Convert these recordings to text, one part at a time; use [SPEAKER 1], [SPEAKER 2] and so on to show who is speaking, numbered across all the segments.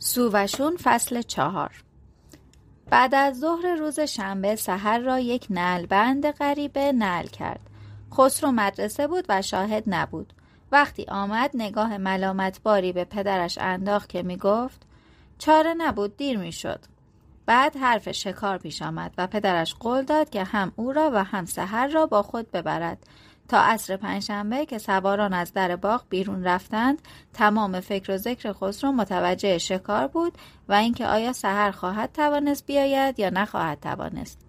[SPEAKER 1] سووشون فصل 4. بعد از ظهر روز شنبه سحر را یک نعلبند غریبه نعل کرد. خسرو مدرسه بود و شاهد نبود. وقتی آمد نگاه ملامتباری به پدرش انداخت که می گفت چاره نبود، دیر می شد. بعد حرف شکار پیش آمد و پدرش قول داد که هم او را و هم سحر را با خود ببرد. تا عصر پنجشنبه که سواران از در باغ بیرون رفتند، تمام فکر و ذکر خسرو متوجه شکار بود و اینکه آیا سحر خواهد توانست بیاید یا نخواهد توانست.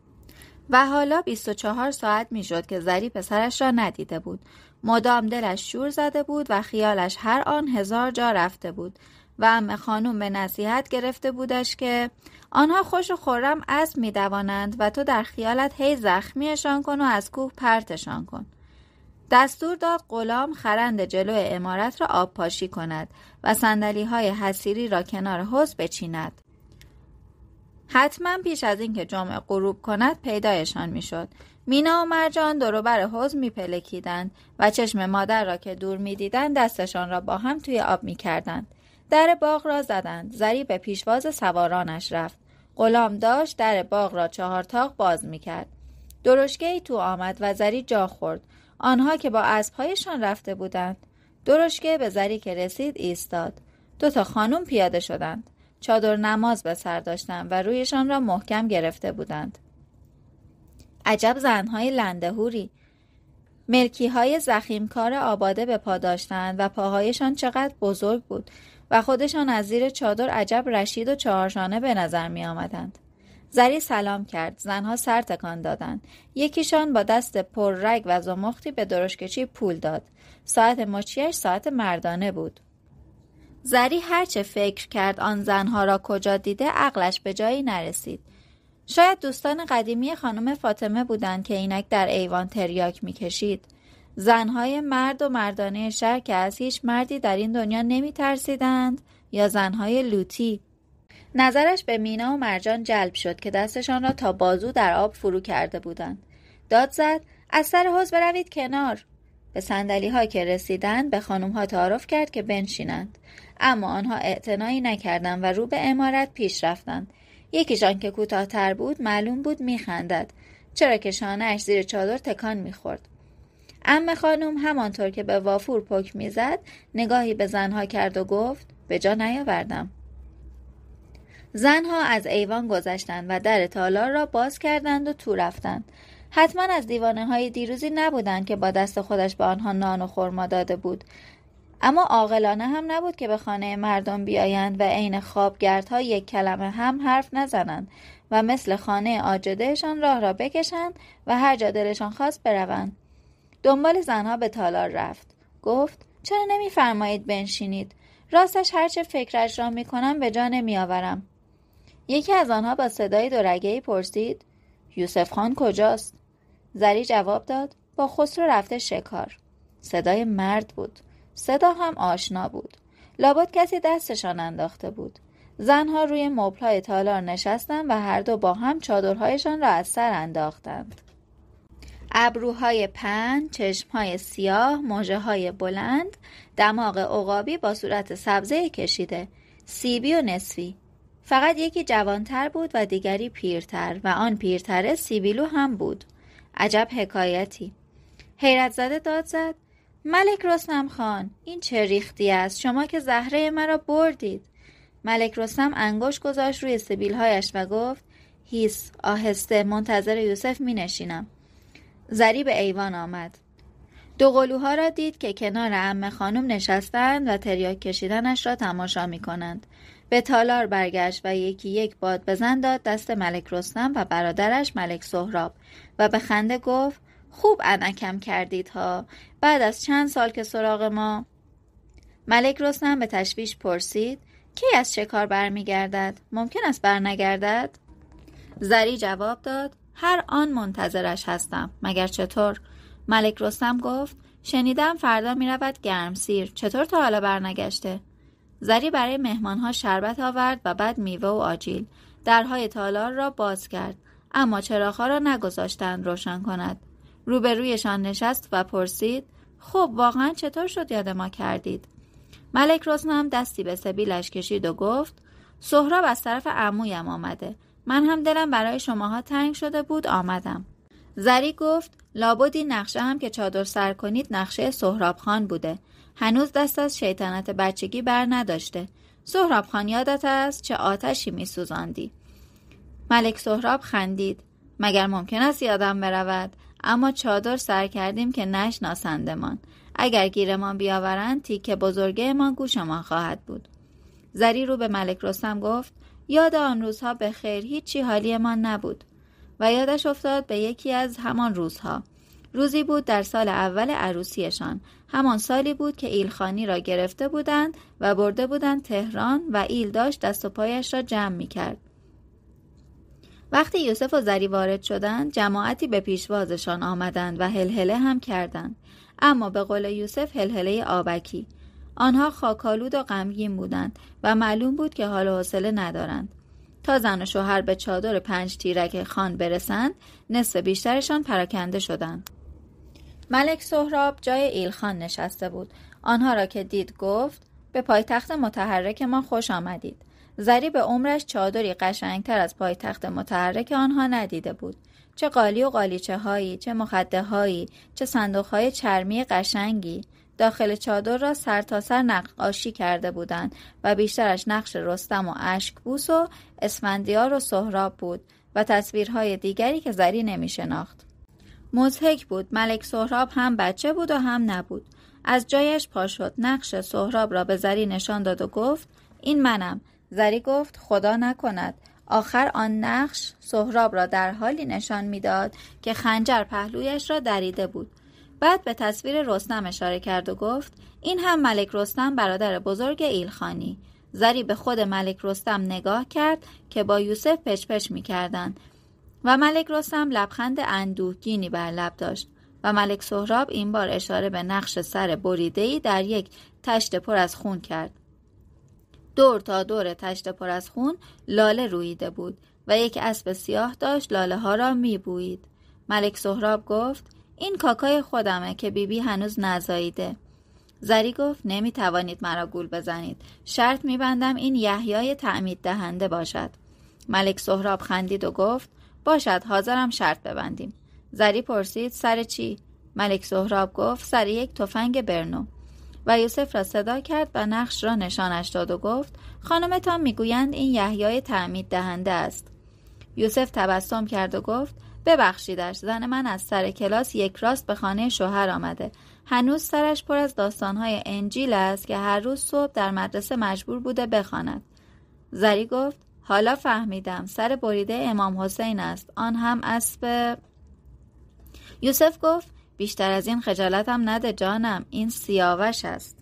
[SPEAKER 1] و حالا 24 ساعت می شد که زری پسرش را ندیده بود. مدام دلش شور زده بود و خیالش هر آن 1000 جا رفته بود و عمه خانوم به نصیحت گرفته بودش که آنها خوش و خرم اسب می دوانند و تو در خیالت هی زخمیشان کن و از کوه پرتشان کن. دستور داد غلام خرند جلو عمارت را آب پاشی کند و صندلی‌های حصیری را کنار حوض بچیند. حتما پیش از اینکه جمعه غروب کند پیدایشان میشد. مینا و مرجان دور و بر حوض میپلکیدند و چشم مادر را که دور میدیدند دستشان را با هم توی آب میکردند. در باغ را زدند. زری به پیشواز سوارانش رفت. غلام داشت در باغ را 4 تاق باز میکرد. درشکه‌ای تو آمد و زری جا خورد. آنها که با اسب‌هایشان رفته بودند. درشکه به زری که رسید ایستاد. 2 خانم پیاده شدند. چادر نماز به سر داشتند و رویشان را محکم گرفته بودند. عجب زنهای لندهوری. ملکی‌های زخیمکار آباده به پا داشتند و پاهایشان چقدر بزرگ بود و خودشان از زیر چادر عجب رشید و 4 شانه به نظر می آمدند. زری سلام کرد. زنها سر تکان دادند. یکیشان با دست پر رگ و زمختی به درشکچی پول داد. ساعت مچیش ساعت مردانه بود. زری هرچه فکر کرد آن زنها را کجا دیده عقلش به جایی نرسید. شاید دوستان قدیمی خانم فاطمه بودند که اینک در ایوان تریاک می‌کشید. زنهای مرد و مردانه شهر که از هیچ مردی در این دنیا نمی ترسیدند یا زنهای لوتی. نظرش به مینا و مرجان جلب شد که دستشان را تا بازو در آب فرو کرده بودند. داد زد از سر حوض بروید کنار. به صندلی‌ها که رسیدند به خانم‌ها تعارف کرد که بنشینند. اما آنها اعتنایی نکردند و رو به عمارت پیش رفتند. یکیشان که کوتاه‌تر بود معلوم بود می‌خندد، چرا که شانه‌اش زیر چادر تکان می‌خورد. عمه خانم همانطور که به وافور پک می‌زد نگاهی به زنها کرد و گفت به جا نیاوردم. زنها از ایوان گذشتند و در تالار را باز کردند و تو رفتند. حتما از دیوانه‌های دیروزی نبودند که با دست خودش به آنها نان و خرما داده بود. اما عاقلانه هم نبود که به خانه مردم بیایند و عین خوابگردها یک کلمه هم حرف نزنند و مثل خانه عاجدهشان راه را بکشند و هر جا دلشان خواست بروند. دنبال زنها به تالار رفت. گفت چرا نمی‌فرمایید بنشینید؟ راستش هرچه فکرش را می‌کنم به جا نمی‌آورم. یکی از آنها با صدای دورگه‌ای پرسید یوسف خان کجاست؟ زری جواب داد با خسرو رفته شکار. صدای مرد بود. صدا هم آشنا بود. لابد کسی دستشان انداخته بود. زنها روی مبل‌های تالار نشستند و هر دو با هم چادرهایشان را از سر انداختند. ابروهای پهن، چشمهای سیاه، مژه‌های بلند، دماغ عقابی با صورت سبزه کشیده، سیبی و نصفی. فقط یکی جوانتر بود و دیگری پیرتر و آن پیرتره سیبیلو هم بود. عجب حکایتی. حیرت زده داد زد ملک رستم خان، این چه ریختی است؟ شما که زهره مرا بردید. ملک رستم انگشت گذاشت روی سبیلهایش و گفت هیس، آهسته، منتظر یوسف می نشینم. زری به ایوان آمد. 2 قلوها را دید که کنار عمه خانم نشستند و تریاک کشیدنش را تماشا می کنند. به تالار برگشت و یکی یک باد بزن داد دست ملک رستم و برادرش ملک سهراب و به خنده گفت خوب انکم کردید ها، بعد از چند سال که سراغ ما. ملک رستم به تشویش پرسید کی از شکار برمیگردد؟ ممکن است برنگردد؟ زری جواب داد هر آن منتظرش هستم. مگر چطور؟ ملک رستم گفت شنیدم فردا میرود گرمسیر. چطور تا حالا برنگشته؟ زری برای مهمانها شربت آورد و بعد میوه و آجیل. درهای تالار را باز کرد اما چراغ‌ها را نگذاشتند روشن کند. روبرویشان نشست و پرسید خب واقعا چطور شد یاد ما کردید؟ ملک رستم دستی به سبیلش کشید و گفت سهراب از طرف عمویم آمده. من هم دلم برای شماها تنگ شده بود آمدم. زری گفت لابد این نقشه هم که چادر سر کنید نقشه سهراب خان بوده. هنوز دست از شیطنت بچگی بر نداشته. سهراب خان یادت است چه آتشی می سوزاندی؟ ملک سهراب خندید. مگر ممکن است یادم برود؟ اما چادر سر کردیم که نشناسندمان. اگر گیرمان بیاورند تیکه بزرگه ما گوشمان خواهد بود. زری رو به ملک رستم گفت یاد آن روزها به خیر، هیچی حالی ما نبود. و یادش افتاد به یکی از همان روزها. روزی بود در سال اول عروسیشان. همان سالی بود که ایلخانی را گرفته بودند و برده بودند تهران و ایل داشت دست و پایش را جمع می کرد. وقتی یوسف و زری وارد شدند جماعتی به پیشوازشان آمدند و هلهله هم کردند. اما به قول یوسف هلهله آبکی. آنها خاکالود و غمگین بودند و معلوم بود که حال و حوصله ندارند. تا زن و شوهر به چادر 5 تیرک خان برسند نصف بیشترشان پراکنده شدند. ملک سهراب جای ایلخان نشسته بود. آنها را که دید گفت به پایتخت متحرک ما خوش آمدید. زری به عمرش چادری قشنگتر از پایتخت متحرک آنها ندیده بود. چه قالی و قالیچه هایی، چه مخده هایی، چه صندوق های چرمی قشنگی. داخل چادر را سر تا سر نقاشی کرده بودند و بیشترش نقش رستم و اشکبوس و اسفندیار و سهراب بود و تصویرهای دیگری که زری نمی شناخت. مضحک بود. ملک سهراب هم بچه بود و هم نبود. از جایش پا شد. نقش سهراب را به زری نشان داد و گفت این منم. زری گفت خدا نکند. آخر آن نقش سهراب را در حالی نشان میداد که خنجر پهلویش را دریده بود. بعد به تصویر رستم اشاره کرد و گفت این هم ملک رستم برادر بزرگ ایلخانی. زری به خود ملک رستم نگاه کرد که با یوسف پچ پچ می کردن و ملک رستم لبخند اندوهگینی بر لب داشت و ملک سهراب این بار اشاره به نقش سر بریده‌ای در یک تشت پر از خون کرد. دور تا دور تشت پر از خون لاله رویده بود و یک اسب سیاه داشت لاله ها را می بویید. ملک سهراب گفت این کاکای خودمه که بیبی هنوز نزاییده. زری گفت نمی توانید مرا گول بزنید. شرط می بندم این یحیای تعمید دهنده باشد. ملک سهراب خندید و گفت باشد حاضرم شرط ببندیم. زری پرسید سر چی؟ ملک سهراب گفت سر یک تفنگ برنو. و یوسف را صدا کرد و نقش را نشانش داد و گفت خانمتان میگویند این یحیای تعمید دهنده است. یوسف تبسم کرد و گفت ببخشیدش، زن من از سر کلاس یک راست به خانه شوهر آمده. هنوز سرش پر از داستانهای انجیل است که هر روز صبح در مدرسه مجبور بوده بخواند. زری گفت حالا فهمیدم، سر بریده امام حسین است، آن هم اسب. یوسف گفت بیشتر از این خجالتم نده جانم، این سیاوش است.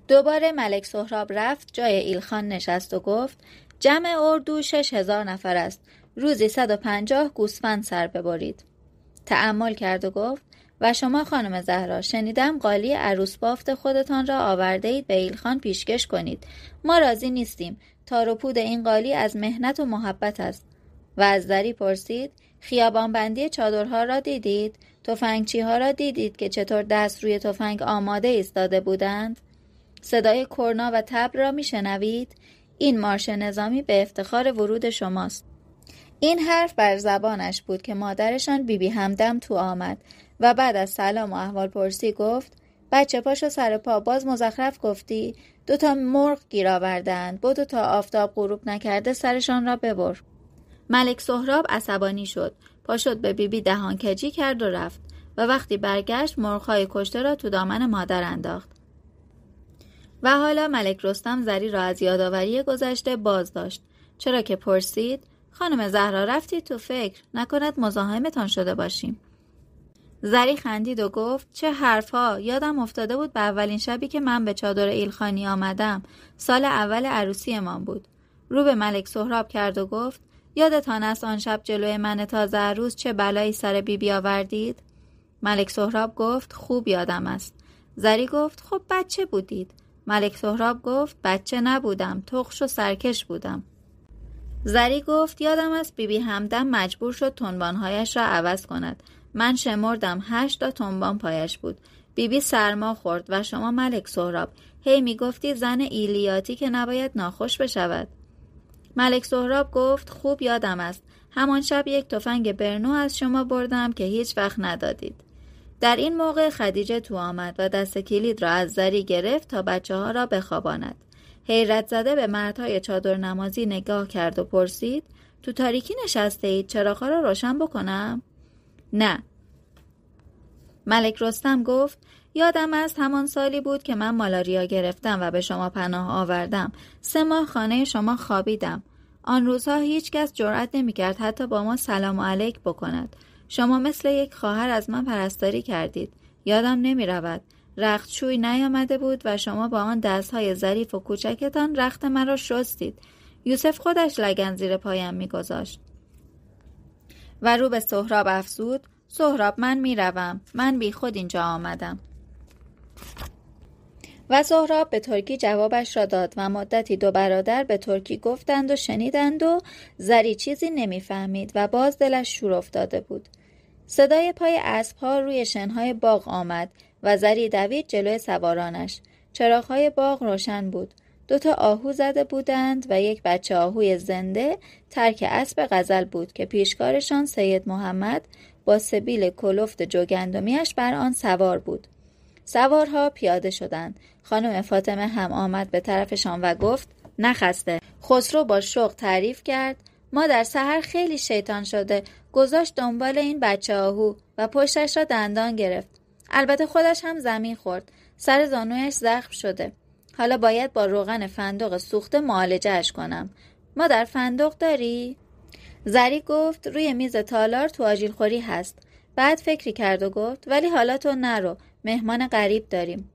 [SPEAKER 1] دوباره ملک سهراب رفت جای ایلخان نشست و گفت جمع اردو 6000 نفر است. روزی 150 گوسفند سر ببرید. تأمل کرد و گفت و شما خانم زهرا شنیدم قالی عروس بافت خودتان را آورده اید به ایلخان پیشکش کنید. ما راضی نیستیم. تار و پود این قالی از محنت و محبت است. و از زری پرسید خیابان بندی چادرها را دیدید؟ تفنگچی ها را دیدید که چطور دست روی تفنگ آماده ایستاده بودند؟ صدای کرنا و تبل را می شنوید؟ این مارش نظامی به افتخار ورود شماست. این حرف بر زبانش بود که مادرشان بیبی همدم تو آمد و بعد از سلام و احوال پرسی گفت بچه پاشو سر پا، باز مزخرف گفتی؟ 2 مرغ گیر آوردند، بدو تا آفتاب غروب نکرده سرشان را ببر. ملک سهراب عصبانی شد، پا شد به بیبی دهان کجی کرد و رفت و وقتی برگشت مرغ‌های کشته را تو دامن مادر انداخت. و حالا ملک رستم زری را از یادآوری گذشته باز داشت، چرا که پرسید خانم زهرا رفتی تو فکر، نکند مزاحمتان شده باشیم. زری خندید و گفت چه حرفها، یادم افتاده بود به اولین شبی که من به چادر ایلخانی آمدم، سال اول عروسی من بود. رو به ملک سهراب کرد و گفت یادتان است آن شب جلوی من تازه عروس چه بلایی سر بیبی آوردید؟ ملک سهراب گفت خوب یادم است. زری گفت خب بچه بودید. ملک سهراب گفت بچه نبودم، تخش و سرکش بودم. زری گفت یادم است بیبی همدم مجبور شد تنبانهایش را عوض کند. من شمردم 8 تا تنبان پایش بود. بیبی سرما خورد و شما ملک سهراب هی میگفتی زن ایلیاتی که نباید ناخوش بشود. ملک سهراب گفت خوب یادم است. همان شب یک تفنگ برنو از شما بردم که هیچ وقت ندادید. در این موقع خدیجه تو آمد و دست کلید را از زری گرفت تا بچه‌ها را بخواباند. حیرت زده به مردهای چادر نمازی نگاه کرد و پرسید تو تاریکی نشسته اید، چراغ‌ها را روشن بکنم؟ نه. ملک رستم گفت یادم است همان سالی بود که من مالاریا گرفتم و به شما پناه آوردم. 3 ماه خانه شما خوابیدم. آن روزها هیچ کس جرأت نمی‌کرد حتی با ما سلام علیک بکند. شما مثل یک خواهر از من پرستاری کردید. یادم نمی‌رود. رختشوی نیامده بود و شما با آن دست‌های ظریف و کوچکتان رخت مرا شستید. یوسف خودش لگن زیر پایم می‌گذاشت. و رو به سهراب افزود سهراب من میروم. من بی خود اینجا آمدم. و سهراب به ترکی جوابش را داد و مدتی 2 برادر به ترکی گفتند و شنیدند و زری چیزی نمیفهمید و باز دلش شور افتاده بود. صدای پای اسب‌ها روی شنهای باغ آمد و زری دوید جلوی سوارانش. چراغ‌های باغ روشن بود. 2 تا آهو زده بودند و یک بچه آهوی زنده ترک اسب غزل بود که پیشکارشان سید محمد با سبیل کلفت جوگندمیش بر آن سوار بود. سوارها پیاده شدند. خانم فاطمه هم آمد به طرفشان و گفت نخسته. خسرو با شوق تعریف کرد ما در سحر خیلی شیطان شده گذاشت دنبال این بچه آهو و پشتش را دندان گرفت. البته خودش هم زمین خورد. سر زانویش زخم شده. حالا باید با روغن فندق سوخته معالجه‌اش کنم. مادر فندق داری؟ زری گفت روی میز تالار تو آجیل خوری هست. بعد فکری کرد و گفت ولی حالا تو نرو. مهمان غریب داریم.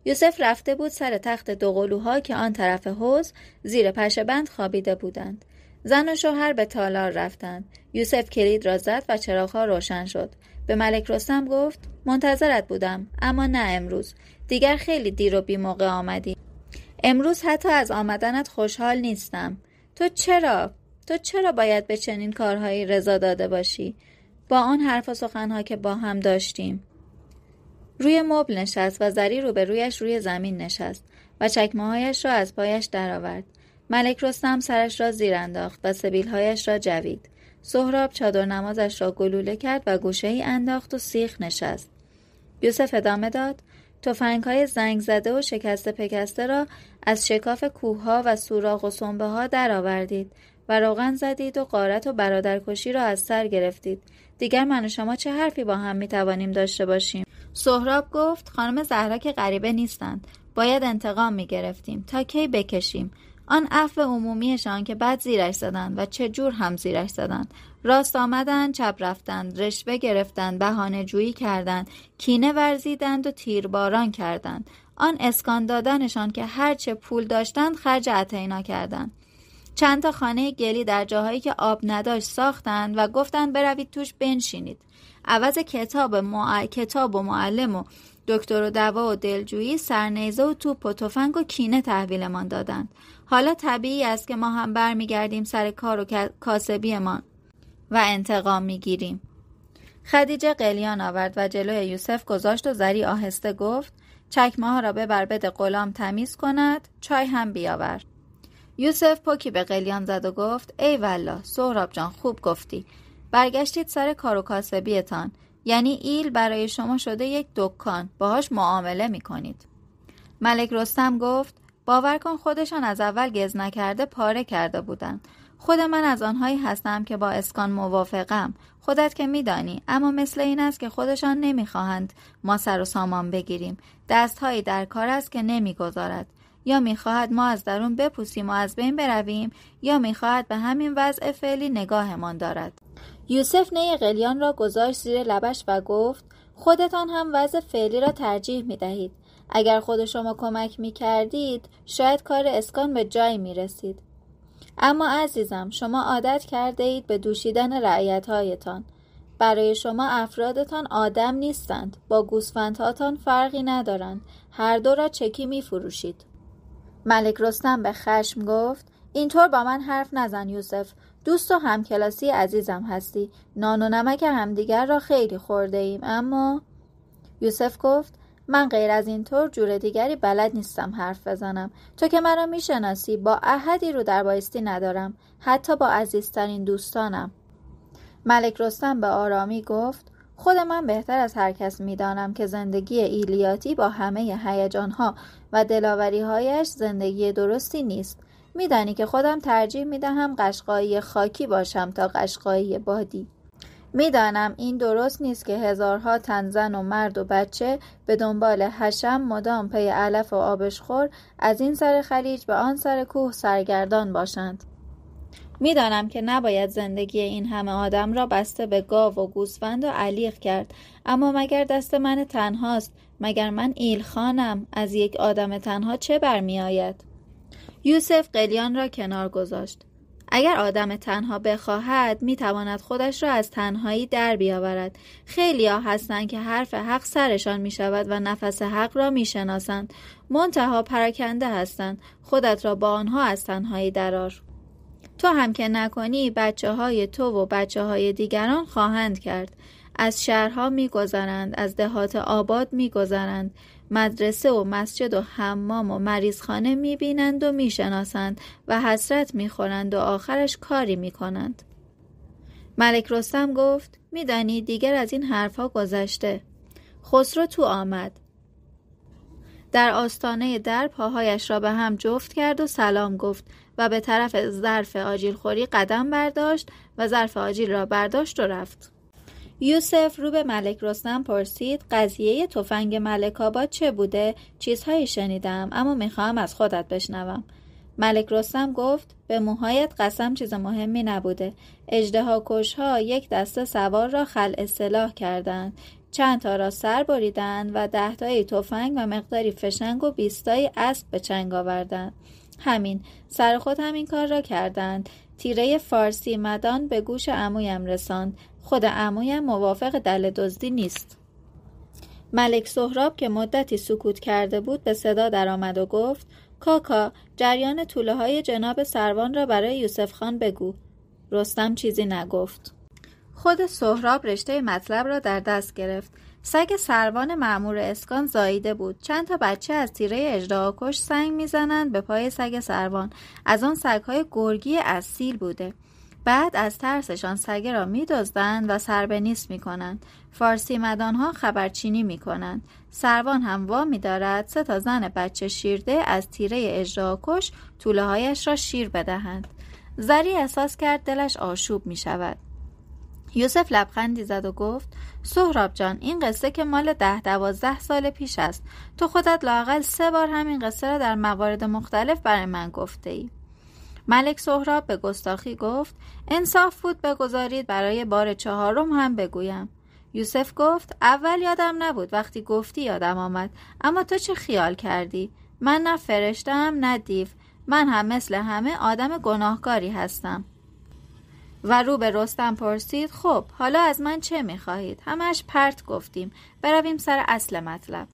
[SPEAKER 1] یوسف رفته بود سر تخت 2 قلوها که آن طرف حوض زیر پشه بند خوابیده بودند. زن و شوهر به تالار رفتند. یوسف کلید را زد و چراغ‌ها روشن شد. به ملک رستم گفت منتظرت بودم اما نه امروز. دیگر خیلی دیر و بی موقع آمدی. امروز حتی از آمدنت خوشحال نیستم. تو چرا باید به چنین کارهایی رضا داده باشی؟ با آن حرف و سخنها که با هم داشتیم. روی مبل نشست و زری روبرویش روی زمین نشست و چکمه‌هایش را از پایش درآورد. ملک رستم سرش را زیر انداخت و سبیل‌هایش را جوید. سهراب چادر نمازش را گلوله کرد و گوشه‌ای انداخت و سیخ نشست. یوسف ادامه داد تفنگ‌های زنگ زده و شکسته پکسته را از شکاف کوه‌ها و سوراخ و سنبه‌ها درآوردید و روغن زدید و غارت و برادرکشی را از سر گرفتید. دیگر من و شما چه حرفی با هم می‌توانیم داشته باشیم؟ سهراب گفت خانم زهرا که غریبه نیستند. باید انتقام می‌گرفتیم. تا کی بکشیم؟ آن عفو عمومیشان که بعد زیرش زدند و چه جور هم زیرش زدند. راست آمدند، چپ رفتند، رشوه گرفتند، بهانه جویی کردند، کینه ورزیدند و تیرباران کردند. آن اسکان دادنشان که هرچه پول داشتند خرج اتینا کردند. چند تا خانه گلی در جاهایی که آب نداشت ساختند و گفتند بروید توش بنشینید. عوض کتاب و معلم و دکتر و دوا و دلجویی سرنیزه و توپ و تفنگ و کینه تحویلمان دادند. حالا طبیعی است که ما هم برمیگردیم سر کار و کاسبیمان و انتقام میگیریم. خدیجه قلیان آورد و جلوی یوسف گذاشت و زری آهسته گفت چکمه ها را ببر بده غلام تمیز کند، چای هم بیاور. یوسف پوکی به قلیان زد و گفت ای والله سهراب جان خوب گفتی. برگشتید سر کار و کاسبیتان. یعنی ایل برای شما شده یک دکان، باهاش معامله میکنید. ملک رستم گفت باور کن خودشان از اول گز نکرده پاره کرده بودند. خود من از آنهایی هستم که با اسکان موافقم. خودت که میدانی، اما مثل این است که خودشان نمیخواهند ما سر و سامان بگیریم. دستهایی در کار است که نمیگذارد. یا میخواهد ما از درون بپوسیم و از بین برویم، یا میخواهد به همین وضع فعلی نگاهمان دارد. یوسف نی قلیان را گذاشت زیر لبش و گفت خودتان هم وضع فعلی را ترجیح میدهید. اگر خود شما کمک میکردید شاید کار اسکان به جایی میرسید. اما عزیزم شما عادت کرده اید به دوشیدن رعیت‌هایتان. برای شما افرادتان آدم نیستند. با گوسفندهاتان فرقی ندارند. هر دو را چکی میفروشید. ملک رستم به خشم گفت اینطور با من حرف نزن یوسف. دوست و همکلاسی عزیزم هستی. نان و نمک همدیگر را خیلی خورده ایم. اما یوسف گفت من غیر از این طور جور دیگری بلد نیستم حرف بزنم. تو که مرا میشناسی، با احدی رو در بایستی ندارم، حتی با عزیزترین دوستانم. ملک رستم به آرامی گفت: خود من بهتر از هر کس میدانم که زندگی ایلیاتی با همه هیجانها و دلاوری‌هایش زندگی درستی نیست. میدانی که خودم ترجیح میدهم قشقایی خاکی باشم تا قشقایی بادی. میدانم این درست نیست که هزارها تن زن و مرد و بچه به دنبال حشم مدام پی علف و آبشخور از این سر خلیج به آن سر کوه سرگردان باشند. میدانم که نباید زندگی این همه آدم را بسته به گاو و گوسفند و علیق کرد، اما مگر دست من تنهاست؟ مگر من ایلخانم؟ از یک آدم تنها چه برمی آید؟ یوسف قلیان را کنار گذاشت. اگر آدم تنها بخواهد میتواند خودش را از تنهایی در بیاورد. خیلیا هستند که حرف حق سرشان می شود و نفس حق را می شناسند. منتها پراکنده هستند. خودت را با آنها از تنهایی درآر. تو هم که نکنی بچه های تو و بچه های دیگران خواهند کرد. از شهرها می گذرند، از دهات آباد می گذرند. مدرسه و مسجد و حمام و مریضخانه می بینند و می شناسند و حسرت می خورند و آخرش کاری می کنند. ملک رستم گفت: میدانی دیگر از این حرفها گذشته. خسرو تو آمد. در آستانه در پاهایش را به هم جفت کرد و سلام گفت و به طرف ظرف آجیل خوری قدم برداشت و ظرف آجیل را برداشت و رفت. یوسف رو به ملک رستم پرسید: قضیه تفنگ ملک آباد چه بوده؟ چیزهایی شنیدم اما میخواهم از خودت بشنوم. ملک رستم گفت: به موهایت قسم چیز مهمی نبوده. اژدهاکشها یک دسته سوار را خلع سلاح کردند، چند تا را سر بریدند و 10 تایی تفنگ و مقداری فشنگ و 20 تایی اسب به چنگ آوردند. همین، سر خود همین کار را کردند. تیره فارسی مدان به گوش عمویم رساند. خود عمویم موافق دل دزدی نیست. ملک سهراب که مدتی سکوت کرده بود به صدا درآمد و گفت: کاکا، جریان توله های جناب سروان را برای یوسف خان بگو. رستم چیزی نگفت. خود سهراب رشته مطلب را در دست گرفت. سگ سروان مأمور اسکان زاییده بود. چند تا بچه از تیره اژدهاکش سنگ میزنند به پای سگ سروان. از آن سگ‌های گرگی اصیل بوده. بعد از ترسشان سگ را می‌دزدند و سر به نیست می‌کنند. فارسی مدانها خبرچینی می‌کنند. سروان هم وامی دارد 3 تا زن بچه شیرده از تیره اژدهاکش توله‌هایش را شیر بدهند. زری احساس کرد دلش آشوب می‌شود. یوسف لبخندی زد و گفت: سهراب جان، این قصه که مال 10-12 سال پیش است. تو خودت لااقل 3 بار همین قصه را در موارد مختلف برای من گفته ای. ملک سهراب به گستاخی گفت: انصاف بود بگذارید برای بار 4م هم بگویم. یوسف گفت: اول یادم نبود، وقتی گفتی یادم آمد. اما تو چه خیال کردی؟ من نه فرشته‌ام نه دیو. من هم مثل همه آدم گناهکاری هستم. و رو به رستم پرسید: خب حالا از من چه می‌خواهید؟ همش پرت گفتیم. برویم سر اصل مطلب.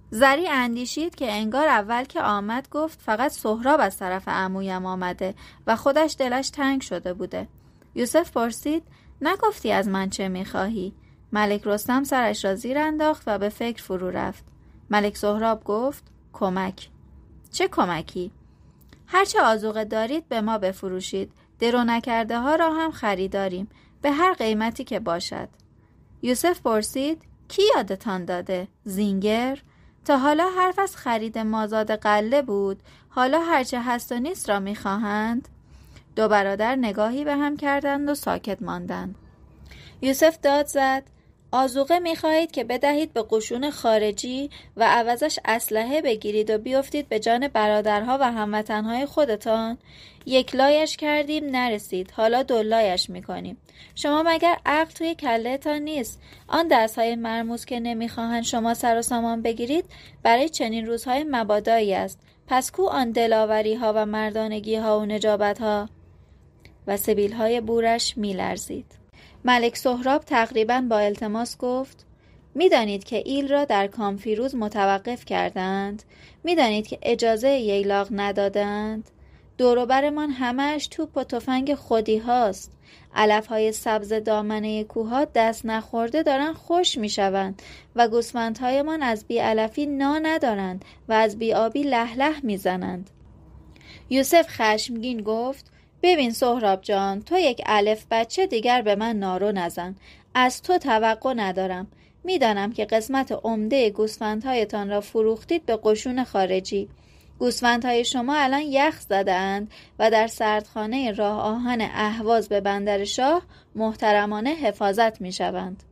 [SPEAKER 1] زری اندیشید که انگار اول که آمد گفت فقط سهراب از طرف عمویم آمده و خودش دلش تنگ شده بوده. یوسف پرسید: نگفتی از من چه می‌خواهی؟ ملک رستم سرش را زیر انداخت و به فکر فرو رفت. ملک سهراب گفت: کمک. چه کمکی؟ هرچه آذوقه دارید به ما بفروشید. درو نکرده ها را هم خریداریم، به هر قیمتی که باشد. یوسف پرسید: کی یادتان داده؟ زینگر؟ تا حالا حرف از خرید مازاد قله بود، حالا هرچه هست و نیست را میخواهند؟ 2 برادر نگاهی به هم کردند و ساکت ماندند. یوسف داد زد: آذوقه میخواهید که بدهید به قشون خارجی و عوضش اسلحه بگیرید و بیفتید به جان برادرها و هموطنهای خودتان؟ 1 لایش کردیم نرسید، حالا 2 لایش میکنیم. شما مگر عقل توی کله‌تان نیست؟ آن دستهای مرموز که نمیخواهند شما سر و سامان بگیرید برای چنین روزهای مبادایی است. پس کو آن دلاوری ها و مردانگی ها و نجابت ها؟ و سبیل های بورش میلرزید. ملک سهراب تقریباً با التماس گفت: میدانید که ایل را در کامفیروز متوقف کردند؟ میدانید که اجازه ییلاق ندادند؟ دوروبرمان همه‌اش توپ و تفنگ خودی هاست. علف‌های سبز دامنه کوه‌ها دست نخورده دارن خوش می‌شوند و گوسفندهایمان از بی‌علفی نا ندارند و از بی‌آبی له له می‌زنند. یوسف خشمگین گفت: ببین سهراب جان، تو یک الف بچه دیگر به من نارو نزن. از تو توقع ندارم. میدانم که قسمت عمده گوسفندهایتان را فروختید به قشون خارجی. گوسفندهای شما الان یخ زده‌اند و در سردخانه راه آهن اهواز به بندر شاه محترمانه حفاظت می‌شوند.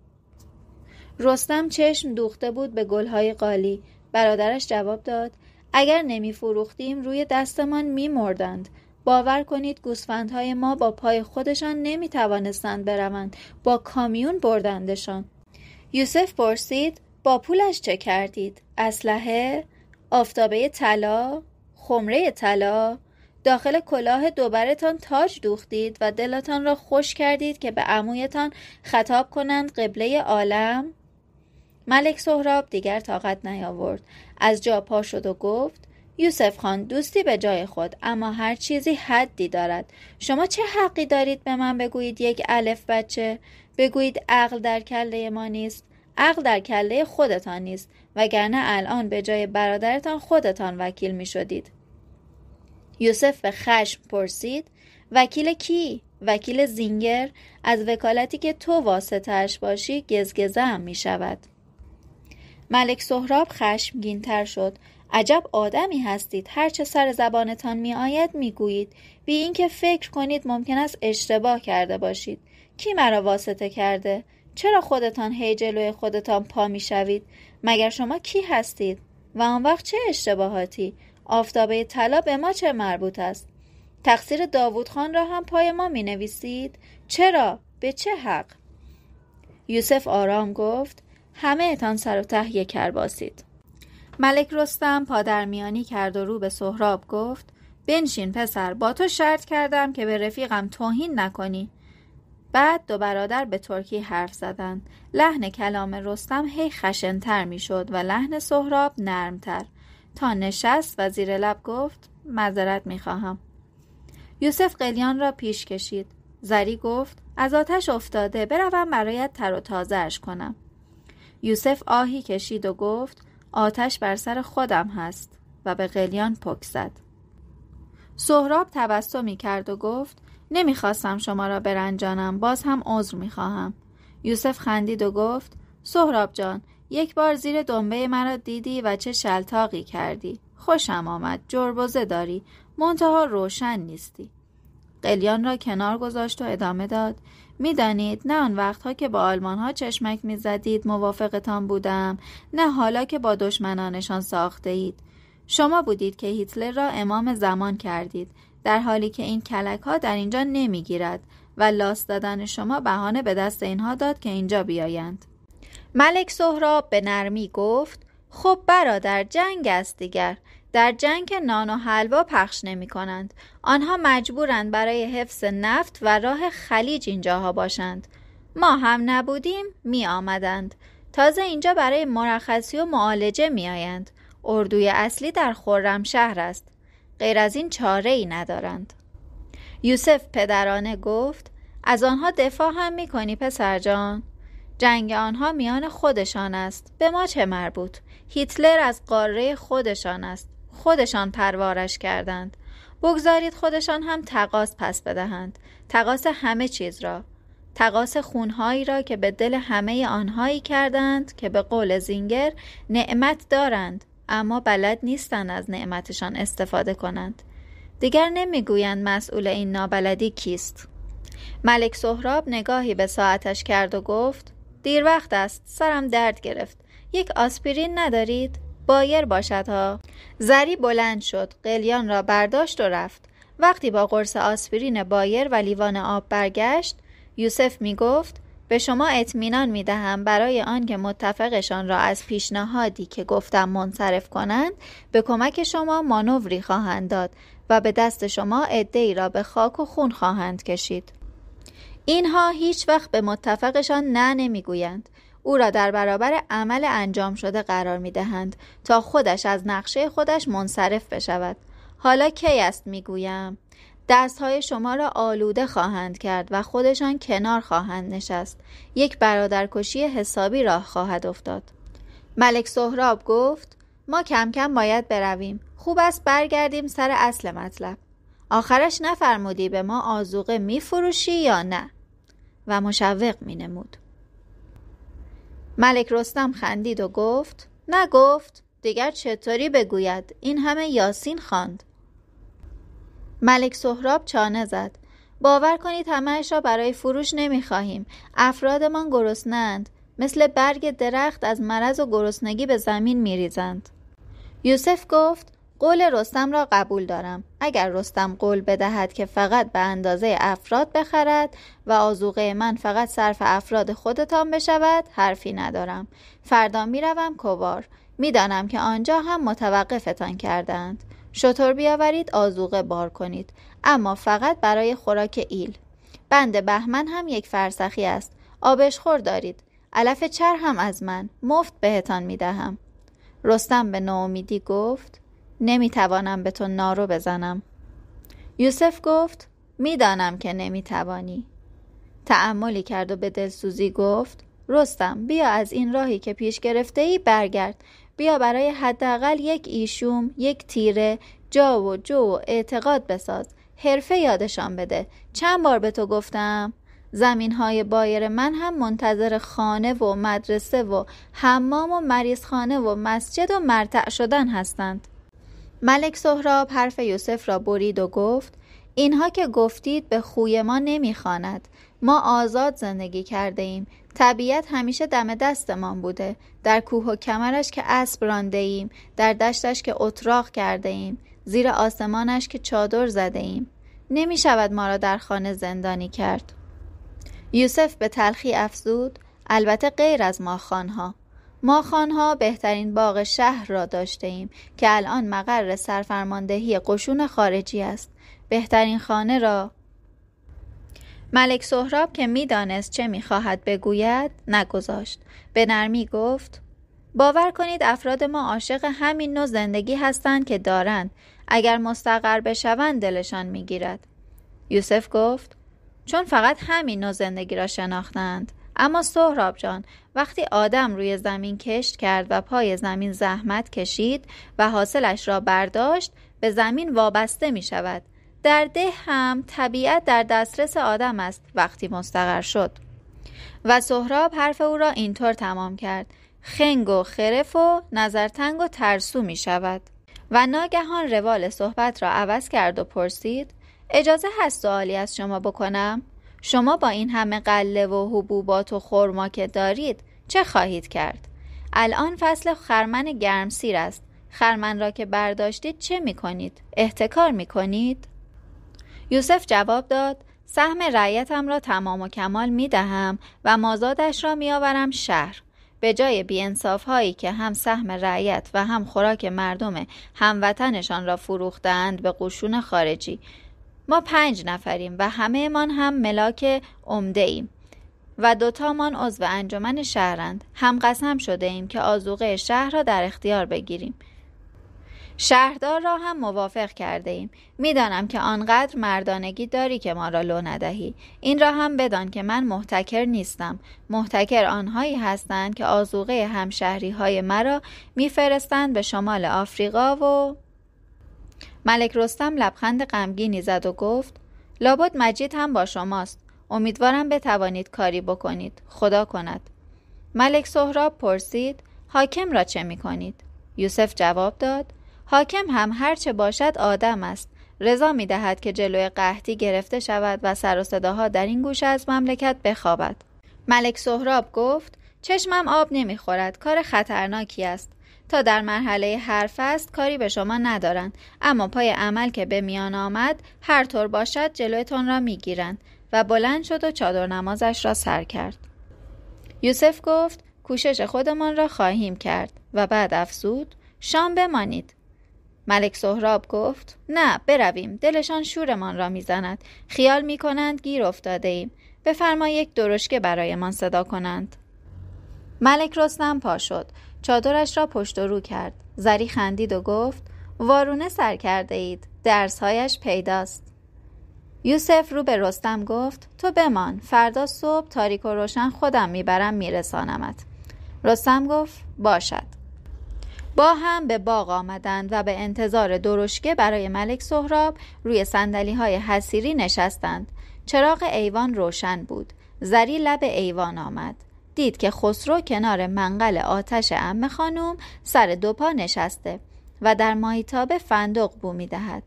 [SPEAKER 1] رستم چشم دوخته بود به گلهای قالی. برادرش جواب داد: اگر نمی فروختیم روی دستمان می مردند. باور کنید گوسفندهای ما با پای خودشان نمی توانستند بروند. با کامیون بردندشان. یوسف پرسید: با پولش چه کردید؟ اسلحه؟ آفتابه طلا؟ خمره طلا؟ داخل کلاه دوبرتان تاج دوختید و دلتان را خوش کردید که به عمویتان خطاب کنند قبله عالم؟ ملک سهراب دیگر طاقت نیاورد. از جا پا شد و گفت: یوسف خان، دوستی به جای خود، اما هر چیزی حدی دارد. شما چه حقی دارید به من بگویید یک الف بچه؟ بگویید عقل در کله ما نیست. عقل در کله خودتان نیست، وگرنه الان به جای برادرتان خودتان وکیل می شدید. یوسف به خشم پرسید: وکیل کی؟ وکیل زینگر؟ از وکالتی که تو واسطه‌اش باشی گزگزه هم می شود. ملک سهراب خشمگین تر شد. عجب آدمی هستید، هرچه سر زبانتان می آید می گویید، بی اینکه فکر کنید ممکن است اشتباه کرده باشید. کی مرا واسطه کرده؟ چرا خودتان هی جلوی خودتان پا می شوید؟ مگر شما کی هستید؟ و آن وقت چه اشتباهاتی؟ آفتابه طلا به ما چه مربوط است؟ تقصیر داوود خان را هم پای ما می نویسید؟ چرا؟ به چه حق؟ یوسف آرام گفت: همه اتان سر و ته یک کرباسید. ملک رستم پادرمیانی کرد و رو به سهراب گفت: بنشین پسر، با تو شرط کردم که به رفیقم توهین نکنی. بعد دو برادر به ترکی حرف زدند. لحن کلام رستم هی خشن‌تر می شد و لحن سهراب نرمتر، تا نشست و زیر لب گفت: معذرت می خواهم. یوسف قلیان را پیش کشید. زری گفت: از آتش افتاده، بروم برایت تر و تازه‌اش کنم. یوسف آهی کشید و گفت: آتش بر سر خودم هست، و به قلیان پک زد. سهراب تبسمی کرد و گفت: نمیخواستم شما را برنجانم، باز هم عذر میخواهم. یوسف خندید و گفت: سهراب جان، یک بار زیر دنبه مرا دیدی و چه شلتاقی کردی. خوشم آمد، جربوزه داری، منتها روشن نیستی. قلیان را کنار گذاشت و ادامه داد: میدانید نه آن وقتها که با آلمانها چشمک میزدید موافقتان بودم، نه حالا که با دشمنانشان ساخته اید. شما بودید که هیتلر را امام زمان کردید، در حالی که این کلک ها در اینجا نمیگیرد و لاس دادن شما بهانه به دست اینها داد که اینجا بیایند. ملک سهراب به نرمی گفت: خب برادر، جنگ است دیگر. در جنگ نان و حلوا پخش نمی کنند. آنها مجبورند برای حفظ نفت و راه خلیج اینجاها باشند. ما هم نبودیم می آمدند. تازه اینجا برای مرخصی و معالجه می آیند. اردوی اصلی در خرمشهر است. غیر از این چاره ای ندارند. یوسف پدرانه گفت: از آنها دفاع هم می کنی پسر جان؟ جنگ آنها میان خودشان است، به ما چه مربوط؟ هیتلر از قاره خودشان است، خودشان پروارش کردند. بگذارید خودشان هم تقاص پس بدهند، تقاص همه چیز را، تقاص خونهایی را که به دل همه آنهایی کردند که به قول زینگر نعمت دارند اما بلد نیستند از نعمتشان استفاده کنند. دیگر نمیگویند مسئول این نابلدی کیست. ملک سهراب نگاهی به ساعتش کرد و گفت: دیر وقت است، سرم درد گرفت. یک آسپرین ندارید؟ بایر باشد ها. زری بلند شد، قلیان را برداشت و رفت. وقتی با قرص آسپرین بایر و لیوان آب برگشت، یوسف می گفت: به شما اطمینان می دهم برای آن که متفقشان را از پیشنهادی که گفتم منصرف کنند، به کمک شما مانوری خواهند داد و به دست شما عده‌ای را به خاک و خون خواهند کشید. اینها هیچ وقت به متفقشان نه نمیگویند. او را در برابر عمل انجام شده قرار می دهند تا خودش از نقشه خودش منصرف بشود. حالا کی است میگویم؟ دستهای شما را آلوده خواهند کرد و خودشان کنار خواهند نشست. یک برادرکشی حسابی راه خواهد افتاد. ملک سهراب گفت ما کم کم باید برویم. خوب است برگردیم سر اصل مطلب. آخرش نفرمودی به ما آذوقه میفروشی یا نه؟ و مشوق مینمود. ملک رستم خندید و گفت نگفت، دیگر چطوری بگوید؟ این همه یاسین خواند. ملک سهراب چانه زد. باور کنید همه‌اش را برای فروش نمی‌خواهیم. افرادمان گرسنه‌اند. مثل برگ درخت از مرض و گرسنگی به زمین می‌ریزند. یوسف گفت قول رستم را قبول دارم. اگر رستم قول بدهد که فقط به اندازه افراد بخرد و آذوقه من فقط صرف افراد خودتان بشود، حرفی ندارم. فردا میروم کوار. میدانم که آنجا هم متوقفتان کردند. شتر بیاورید، آذوقه بار کنید، اما فقط برای خوراک ایل. بند بهمن هم 1 فرسخی است. آبشخور دارید. علف چر هم از من مفت بهتان میدهم. رستم به ناامیدی گفت نمیتوانم به تو نارو بزنم. یوسف گفت میدانم که نمیتوانی. تأملی کرد و به دلسوزی گفت رستم بیا از این راهی که پیش گرفته ای برگرد. بیا برای حداقل 1 ایشوم، 1 تیره، جا و جو و اعتقاد بساز. حرفه یادشان بده. چند بار به تو گفتم؟ زمین‌های بایر من هم منتظر خانه و مدرسه و حمام و مریضخانه و مسجد و مرتع شدن هستند. ملک سهراب حرف یوسف را برید و گفت اینها که گفتید به خوی ما نمیخواند. ما آزاد زندگی کرده ایم. طبیعت همیشه دم دستمان بوده. در کوه و کمرش که اسب رانده ایم، در دشتش که اتراق کرده ایم، زیر آسمانش که چادر زده ایم. نمی شود ما را در خانه زندانی کرد. یوسف به تلخی افزود البته غیر از ما خانها. ما خانها بهترین باغ شهر را داشته ایم که الان مقر سرفرماندهی قشون خارجی است. بهترین خانه را. ملک سهراب که میدانست چه میخواهد بگوید نگذاشت. به نرمی گفت باور کنید افراد ما عاشق همین نوع زندگی هستند که دارند. اگر مستقر بشوند دلشان میگیرد. یوسف گفت چون فقط همین نوع زندگی را شناختند. اما سهراب جان، وقتی آدم روی زمین کشت کرد و پای زمین زحمت کشید و حاصلش را برداشت، به زمین وابسته می شود. در ده هم طبیعت در دسترس آدم است وقتی مستقر شد. و سهراب حرف او را اینطور تمام کرد: خنگ و خرف و نظرتنگ و ترسو می شود. و ناگهان روال صحبت را عوض کرد و پرسید: اجازه هست سوالی از شما بکنم؟ شما با این همه غله و حبوبات و خرما که دارید چه خواهید کرد؟ الان فصل خرمن گرمسیر است. خرمن را که برداشتید چه می کنید؟ احتکار می کنید؟ یوسف جواب داد: سهم رعیتم را تمام و کمال می دهم و مازادش را می آورم شهر. به جای بی‌انصاف هایی که هم سهم رعیت و هم خوراک مردم هموطنشان را فروختند به قشون خارجی. ما 5 نفریم و همه من هم ملاک عمده ایم و 2 من عضو انجمن شهرند. هم قسم شده ایم که آذوقه شهر را در اختیار بگیریم. شهردار را هم موافق کرده ایم. میدانم که آنقدر مردانگی داری که ما را لو ندهی. این را هم بدان که من محتکر نیستم. محتکر آنهایی هستند که آذوقه همشهری های مرا میفرستند به شمال آفریقا. و ملک رستم لبخند غمگینی زد و گفت: لابد مجید هم با شماست. امیدوارم بتوانید کاری بکنید. خدا کند. ملک سهراب پرسید: حاکم را چه میکنید؟ یوسف جواب داد: حاکم هم هرچه باشد آدم است. رضا میدهد که جلوی قحطی گرفته شود و سر و صداها در این گوشه از مملکت بخوابد. ملک سهراب گفت: چشمم آب نمیخورد. کار خطرناکی است. تا در مرحله حرف است کاری به شما ندارند، اما پای عمل که به میان آمد هر طور باشد جلویتون را میگیرند. و بلند شد و چادر نمازش را سر کرد. یوسف گفت: کوشش خودمان را خواهیم کرد. و بعد افزود: شام بمانید. ملک سهراب گفت: نه، برویم. دلشان شورمان را میزند. خیال میکنند گیر افتاده ایم. بفرما 1 درشکه برایمان صدا کنند. ملک رستم پا شد. چادرش را پشت و رو کرد. زری خندید و گفت: وارونه سر کرده اید. درسهایش پیداست. یوسف رو به رستم گفت تو بمان، فردا صبح تاریک و روشن خودم میبرم میرسانمت. رستم گفت باشد. با هم به باغ آمدند و به انتظار درشکه برای ملک سهراب روی صندلی‌های حصیری نشستند. چراغ ایوان روشن بود. زری لب ایوان آمد. دید که خسرو کنار منقل آتش عمه خانم سر دو پا نشسته و در ماهیتابه فندق بو می‌دهد.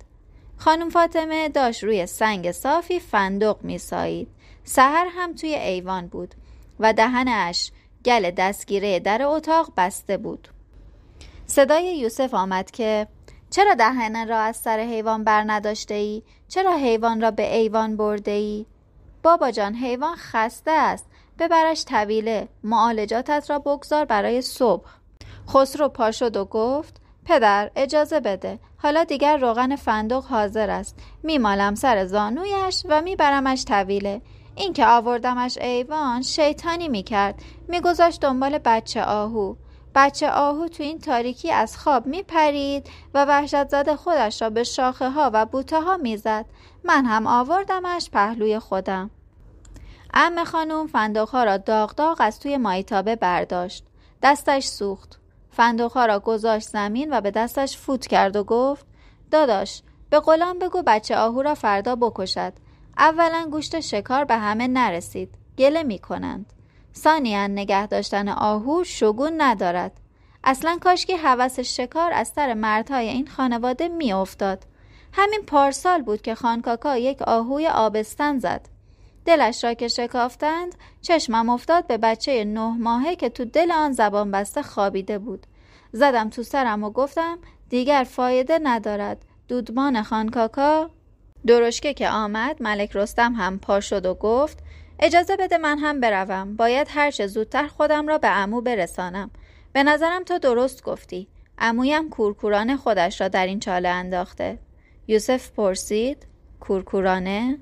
[SPEAKER 1] خانم فاطمه داشت روی سنگ صافی فندق می‌سایید. سحر هم توی ایوان بود و دهنش گل دستگیره در اتاق بسته بود. صدای یوسف آمد که چرا دهن را از سر حیوان بر نداشته ای؟ چرا حیوان را به ایوان برده ای؟ بابا جان، حیوان خسته است، ببرش طویله، معالجاتت را بگذار برای صبح. خسرو پا شد و گفت پدر اجازه بده، حالا دیگر روغن فندق حاضر است، میمالم سر زانویش و میبرمش طویله. این که آوردمش ایوان شیطانی میکرد، میگذاشت دنبال بچه آهو. بچه آهو تو این تاریکی از خواب میپرید و وحشت زده خودش را به شاخه ها و بوته ها میزد. من هم آوردمش پهلوی خودم. عمه خانم فندق ها را داغ داغ از توی مایتابه برداشت. دستش سوخت. فندق ها را گذاشت زمین و به دستش فوت کرد و گفت داداش به غلام بگو بچه آهو را فردا بکشد. اولا گوشت شکار به همه نرسید، گله میکنند. ثانیاً نگه داشتن آهو شگون ندارد. اصلا کاشکی هوس شکار از سر مردهای این خانواده می افتاد. همین پارسال بود که خانکاکا یک آهوی آبستن زد. دلش را که شکافتند، چشمم افتاد به بچه 9 ماهه که تو دل آن زبان بسته خوابیده بود. زدم تو سرم و گفتم دیگر فایده ندارد. دودمان خانکاکا. درشکه که آمد، ملک رستم هم پا شد و گفت اجازه بده من هم بروم. باید هر چه زودتر خودم را به عمو برسانم. به نظرم تو درست گفتی. عمویم کورکورانه خودش را در این چاله انداخته. یوسف پرسید کورکورانه؟